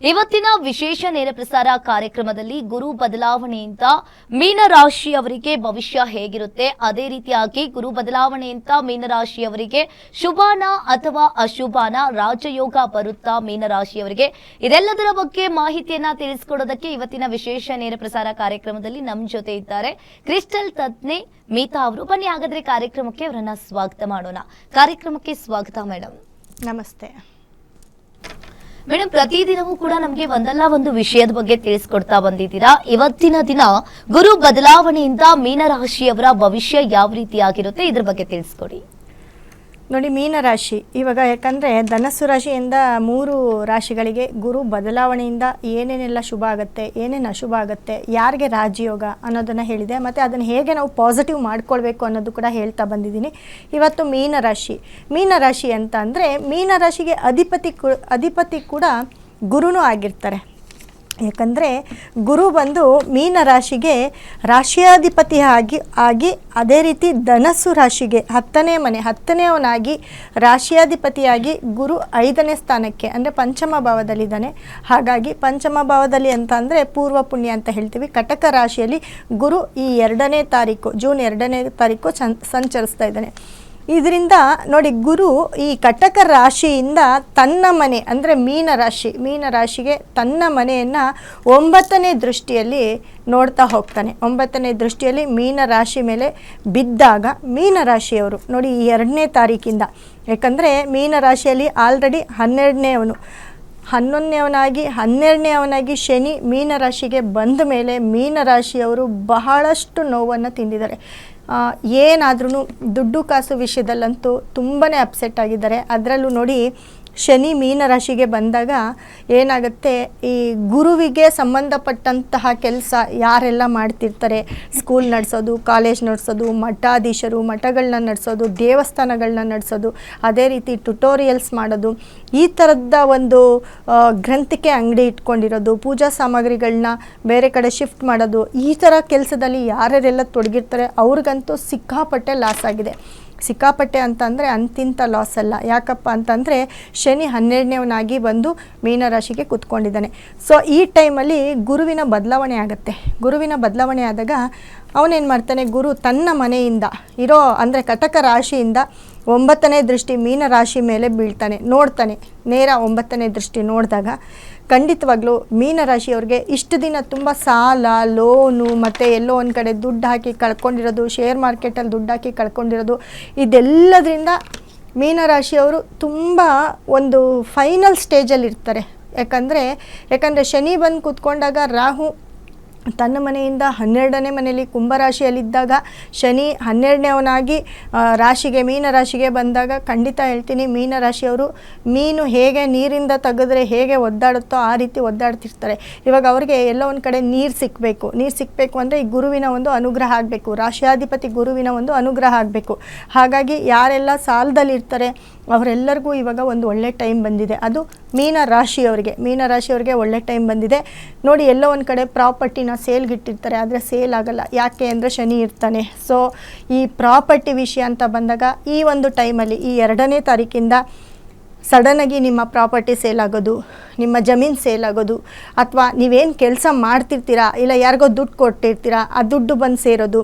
ಇವತ್ತಿನ ವಿಶೇಷ ನೇರ ಪ್ರಸಾರ ಕಾರ್ಯಕ್ರಮದಲ್ಲಿ ಗುರು ಬದಲಾವಣೆಯಿಂದ ಮೀನರಾಶಿಯವರಿಗೆ ಭವಿಷ್ಯ ಹೇಗಿರುತ್ತೆ, ಅದೇ ರೀತಿಯಾಗಿ ಗುರು ಬದಲಾವಣೆಯಿಂದ ಮೀನರಾಶಿಯವರಿಗೆ ಶುಭಾನ ಅಥವಾ ಅಶುಭಾನ, ರಾಜಯೋಗ ಬರುತ್ತಾ ಮೀನರಾಶಿಯವರಿಗೆ, ಇದೆಲ್ಲದರ ಬಗ್ಗೆ ಮಾಹಿತಿಯನ್ನ ತಿಳಿಸಿಕೊಡೋದಕ್ಕೆ ಇವತ್ತಿನ ವಿಶೇಷ ನೇರ ಪ್ರಸಾರ ಕಾರ್ಯಕ್ರಮದಲ್ಲಿ ನಮ್ಮ ಜೊತೆ ಇದ್ದಾರೆ ಕ್ರಿಸ್ಟಲ್ ತಜ್ಞೆ ಮೀತಾ ಅವರು. ಬನ್ನಿ ಹಾಗಾದ್ರೆ ಕಾರ್ಯಕ್ರಮಕ್ಕೆ ಅವರನ್ನ ಸ್ವಾಗತ ಮಾಡೋಣ. ಕಾರ್ಯಕ್ರಮಕ್ಕೆ ಸ್ವಾಗತ ಮೇಡಮ್. ನಮಸ್ತೆ ಮೇಡಮ್. ಪ್ರತಿದಿನವೂ ಕೂಡ ನಮಗೆ ಒಂದಲ್ಲ ಒಂದು ವಿಷಯದ ಬಗ್ಗೆ ತಿಳಿಸ್ಕೊಡ್ತಾ ಬಂದಿದ್ದೀರಾ. ಇವತ್ತಿನ ದಿನ ಗುರು ಬದಲಾವಣೆಯಿಂದ ಮೀನರಾಶಿಯವರ ಭವಿಷ್ಯ ಯಾವ ರೀತಿಯಾಗಿರುತ್ತೆ, ಇದ್ರ ಬಗ್ಗೆ ತಿಳಿಸ್ಕೊಡಿ. ನೋಡಿ, ಮೀನರಾಶಿ ಇವಾಗ ಯಾಕಂದರೆ ಧನಸ್ಸು ರಾಶಿಯಿಂದ 3 ರಾಶಿಗಳಿಗೆ ಗುರು ಬದಲಾವಣೆಯಿಂದ ಏನೇನೆಲ್ಲ ಶುಭ ಆಗುತ್ತೆ, ಏನೇನು ಅಶುಭ ಆಗುತ್ತೆ, ಯಾರಿಗೆ ರಾಜಯೋಗ ಅನ್ನೋದನ್ನು ಹೇಳಿದೆ. ಮತ್ತು ಅದನ್ನು ಹೇಗೆ ನಾವು ಪಾಸಿಟಿವ್ ಮಾಡ್ಕೊಳ್ಬೇಕು ಅನ್ನೋದು ಕೂಡ ಹೇಳ್ತಾ ಬಂದಿದ್ದೀನಿ. ಇವತ್ತು ಮೀನರಾಶಿ ಅಂತ ಅಂದರೆ ಮೀನರಾಶಿಗೆ ಅಧಿಪತಿ ಕೂಡ ಗುರುನೂ ಆಗಿರ್ತಾರೆ. ಯಾಕಂದರೆ ಗುರು ಬಂದು ಮೀನರಾಶಿಗೆ ರಾಶಿಯಾಧಿಪತಿ ಆಗಿ ಅದೇ ರೀತಿ ಧನಸ್ಸು ರಾಶಿಗೆ 10ನೇವನಾಗಿ ರಾಶಿಯಾಧಿಪತಿಯಾಗಿ ಗುರು 5ನೇ ಸ್ಥಾನಕ್ಕೆ ಅಂದರೆ ಪಂಚಮ ಭಾವದಲ್ಲಿದ್ದಾನೆ. ಹಾಗಾಗಿ ಪಂಚಮ ಭಾವದಲ್ಲಿ ಅಂತ ಅಂದರೆ ಪೂರ್ವ ಪುಣ್ಯ ಅಂತ ಹೇಳ್ತೀವಿ. ಕಟಕ ರಾಶಿಯಲ್ಲಿ ಗುರು ಈ ಜೂನ್ 2ನೇ ತಾರೀಕು ಸಂಚರಿಸ್ತಾ ಇದ್ದಾನೆ. ಇದರಿಂದ ನೋಡಿ, ಗುರು ಈ ಕಟಕ ರಾಶಿಯಿಂದ ತನ್ನ ಮನೆ ಅಂದರೆ ಮೀನರಾಶಿಗೆ ತನ್ನ ಮನೆಯನ್ನು 9ನೇ ದೃಷ್ಟಿಯಲ್ಲಿ ನೋಡ್ತಾ ಹೋಗ್ತಾನೆ. 9ನೇ ದೃಷ್ಟಿಯಲ್ಲಿ ಮೀನರಾಶಿ ಮೇಲೆ ಬಿದ್ದಾಗ ಮೀನರಾಶಿಯವರು ನೋಡಿ ಈ 2ನೇ ತಾರೀಕಿಂದ, ಯಾಕಂದರೆ ಮೀನರಾಶಿಯಲ್ಲಿ ಆಲ್ರೆಡಿ 12ನೇವನಾಗಿ ಶನಿ ಮೀನರಾಶಿಗೆ ಬಂದ ಮೇಲೆ ಮೀನರಾಶಿಯವರು ಬಹಳಷ್ಟು ನೋವನ್ನು ತಿಂದಿದ್ದಾರೆ. ಏನಾದ್ರೂ ದುಡ್ಡು ಕಾಸು ವಿಷಯದಲ್ಲಂತೂ ತುಂಬಾ ಅಪ್ಸೆಟ್ ಆಗಿದ್ದಾರೆ. ಅದರಲ್ಲೂ ನೋಡಿ, ಶನಿ ಮೀನರಾಶಿಗೆ ಬಂದಾಗ ಏನಾಗುತ್ತೆ, ಈ ಗುರುವಿಗೆ ಸಂಬಂಧಪಟ್ಟಂತಹ ಕೆಲಸ ಯಾರೆಲ್ಲ ಮಾಡ್ತಿರ್ತಾರೆ, ಸ್ಕೂಲ್ ನಡೆಸೋದು, ಕಾಲೇಜ್ ನಡೆಸೋದು, ಮಠಗಳನ್ನ ನಡೆಸೋದು, ದೇವಸ್ಥಾನಗಳನ್ನ ನಡೆಸೋದು, ಅದೇ ರೀತಿ ಟ್ಯುಟೋರಿಯಲ್ಸ್ ಮಾಡೋದು, ಈ ಥರದ ಒಂದು ಗ್ರಂಥಿಕೆ ಅಂಗಡಿ ಇಟ್ಕೊಂಡಿರೋದು, ಪೂಜಾ ಸಾಮಗ್ರಿಗಳನ್ನ ಬೇರೆ ಕಡೆ ಶಿಫ್ಟ್ ಮಾಡೋದು, ಈ ಥರ ಕೆಲಸದಲ್ಲಿ ಯಾರ್ಯಾರೆಲ್ಲ ತೊಡಗಿರ್ತಾರೆ ಅವ್ರಿಗಂತೂ ಸಿಕ್ಕಾಪಟ್ಟೆ ಲಾಸ್ ಆಗಿದೆ. ಸಿಕ್ಕಾಪಟ್ಟೆ ಅಂತಂದರೆ ಅಂತಿಂತ ಲಾಸ್ ಅಲ್ಲ. ಯಾಕಪ್ಪ ಅಂತಂದರೆ ಶನಿ 12ನೇವನಾಗಿ ಬಂದು ಮೀನರಾಶಿಗೆ ಕೂತ್ಕೊಂಡಿದ್ದಾನೆ. ಸೊ ಈ ಟೈಮಲ್ಲಿ ಗುರುವಿನ ಬದಲಾವಣೆ ಆಗುತ್ತೆ. ಗುರುವಿನ ಬದಲಾವಣೆ ಆದಾಗ ಅವನೇನು ಮಾಡ್ತಾನೆ, ಗುರು ತನ್ನ ಮನೆಯಿಂದ ಅಂದರೆ ಕಟಕ ರಾಶಿಯಿಂದ 9ನೇ ದೃಷ್ಟಿ ಮೀನರಾಶಿ ಮೇಲೆ ನೋಡ್ತಾನೆ. ನೇರ 9ನೇ ದೃಷ್ಟಿ ನೋಡಿದಾಗ ಖಂಡಿತವಾಗ್ಲೂ ಮೀನರಾಶಿಯವ್ರಿಗೆ ಇಷ್ಟು ದಿನ ತುಂಬ ಸಾಲ, ಲೋನು, ಮತ್ತು ಎಲ್ಲೋ ಒಂದು ಕಡೆ ದುಡ್ಡು ಹಾಕಿ ಕಳ್ಕೊಂಡಿರೋದು, ಶೇರ್ ಮಾರ್ಕೆಟಲ್ಲಿ ದುಡ್ಡು ಹಾಕಿ ಕಳ್ಕೊಂಡಿರೋದು, ಇದೆಲ್ಲದರಿಂದ ಮೀನರಾಶಿಯವರು ತುಂಬ ಒಂದು ಫೈನಲ್ ಸ್ಟೇಜಲ್ಲಿ ಇರ್ತಾರೆ. ಯಾಕಂದರೆ ಶನಿ ಬಂದು ಕೂತ್ಕೊಂಡಾಗ ರಾಹು ತನ್ನ ಮನೆಯಿಂದ 12ನೇ ಮನೆಯಲ್ಲಿ ಕುಂಭರಾಶಿಯಲ್ಲಿದ್ದಾಗ ಶನಿ 12ನೇವನಾಗಿ ಮೀನರಾಶಿಗೆ ಬಂದಾಗ ಖಂಡಿತ ಹೇಳ್ತೀನಿ, ಮೀನರಾಶಿಯವರು ಮೀನು ಹೇಗೆ ನೀರಿಂದ ತೆಗೆದ್ರೆ ಹೇಗೆ ಒದ್ದಾಡುತ್ತೋ ಆ ರೀತಿ ಒದ್ದಾಡ್ತಿರ್ತಾರೆ. ಇವಾಗ ಅವ್ರಿಗೆ ಎಲ್ಲೋ ಒಂದು ಕಡೆ ನೀರು ಸಿಕ್ಕಬೇಕು ಅಂದರೆ ಈ ಗುರುವಿನ ಒಂದು ಅನುಗ್ರಹ ಆಗಬೇಕು, ರಾಶಿಯಾಧಿಪತಿ ಗುರುವಿನ ಒಂದು ಅನುಗ್ರಹ ಆಗಬೇಕು. ಹಾಗಾಗಿ ಯಾರೆಲ್ಲ ಸಾಲದಲ್ಲಿರ್ತಾರೆ ಅವರೆಲ್ಲರಿಗೂ ಇವಾಗ ಒಂದು ಒಳ್ಳೆ ಟೈಮ್ ಬಂದಿದೆ. ಅದು ಮೀನರಾಶಿಯವರಿಗೆ ಒಳ್ಳೆ ಟೈಮ್ ಬಂದಿದೆ. ನೋಡಿ, ಎಲ್ಲೋ ಒಂದು ಕಡೆ ಪ್ರಾಪರ್ಟಿನ ಸೇಲ್ಗಿಟ್ಟಿರ್ತಾರೆ, ಆದರೆ ಸೇಲ್ ಆಗಲ್ಲ. ಯಾಕೆ ಅಂದರೆ ಶನಿ ಇರ್ತಾನೆ. ಸೊ ಈ ಪ್ರಾಪರ್ಟಿ ವಿಷಯ ಅಂತ ಬಂದಾಗ ಈ ಒಂದು ಟೈಮಲ್ಲಿ ಈ 2ನೇ ತಾರೀಕಿಂದ ಸಡನ್ನಾಗಿ ನಿಮ್ಮ ಪ್ರಾಪರ್ಟಿ ಸೇಲ್ ಆಗೋದು, ನಿಮ್ಮ ಜಮೀನು ಸೇಲ್ ಆಗೋದು, ಅಥವಾ ನೀವೇನು ಕೆಲಸ ಮಾಡ್ತಿರ್ತೀರಾ ಇಲ್ಲ ಯಾರಿಗೋ ದುಡ್ಡು ಕೊಟ್ಟಿರ್ತೀರಾ ಆ ದುಡ್ಡು ಬಂದು ಸೇರೋದು,